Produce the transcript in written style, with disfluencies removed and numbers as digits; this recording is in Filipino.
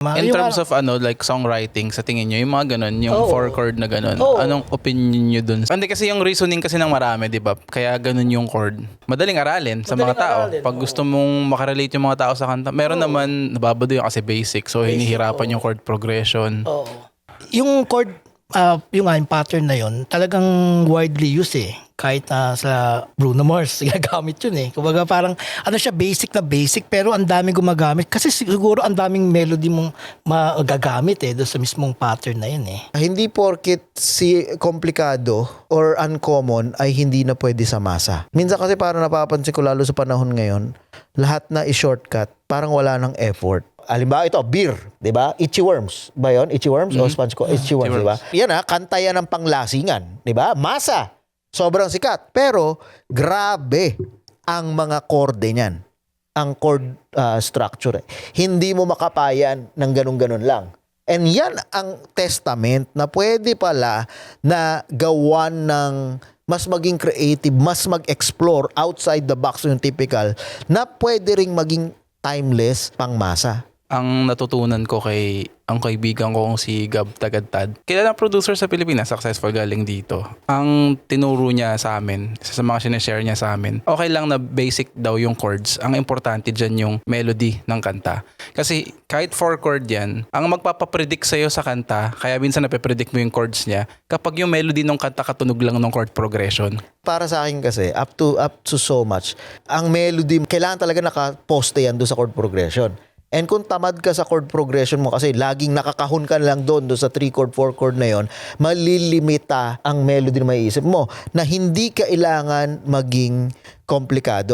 In terms of like songwriting, sa tingin nyo, yung mga ganun, yung 4-chord na ganun, anong opinion nyo dun? Hindi kasi yung reasoning kasi ng marami, di ba? Kaya ganun yung chord. Madaling aralin sa mga tao. Pag gusto mong makarelate yung mga tao sa kanta, meron naman, nababado yung kasi basic, so hinihirapan yung chord progression. Yung chord, yung pattern na yun, talagang widely used eh. Kahit sa Bruno Mars, ginagamit yun eh. Kumbaga parang, siya, basic na basic, pero ang daming gumagamit. Kasi siguro ang daming melody mong magagamit eh, doon sa mismong pattern na yun eh. Hindi porket komplikado or uncommon ay hindi na pwede sa masa. Minsan kasi parang napapansin ko lalo sa panahon ngayon, lahat na i-shortcut, parang wala ng effort. Halimbawa ito, beer, 'di ba? Itchy Worms. Ba 'yon? Itchy Worms o Sponge ko? Itchy Worms, 'di ba? Yan kanta yan ng panglasingan, 'di ba? Masa. Sobrang sikat, pero grabe ang mga korde niyan. Ang chord structure. Hindi mo makapayan ng ganun-ganun lang. And yan ang testament na pwede pala na gawan ng mas maging creative, mas mag-explore outside the box yung typical, na pwede ring maging timeless pangmasa. Ang natutunan ko kay ang kaibigan ko si Gab Tagadtad, kilalang producer sa Pilipinas, successful, galing dito. Ang tinuro niya sa amin, sa mga sinashare niya sa amin, okay lang na basic daw yung chords. Ang importante dyan yung melody ng kanta. Kasi kahit 4-chord yan, ang magpapapredict sa'yo sa kanta, kaya minsan napipredict mo yung chords niya, kapag yung melody ng kanta katunog lang ng chord progression. Para sa akin kasi, up to so much, ang melody, kailangan talaga nakaposte yan doon sa chord progression. And kung tamad ka sa chord progression mo kasi laging nakakahon ka lang doon sa 3-chord, 4-chord na yon, malilimita ang melody na maiisip mo na hindi kailangan maging komplikado.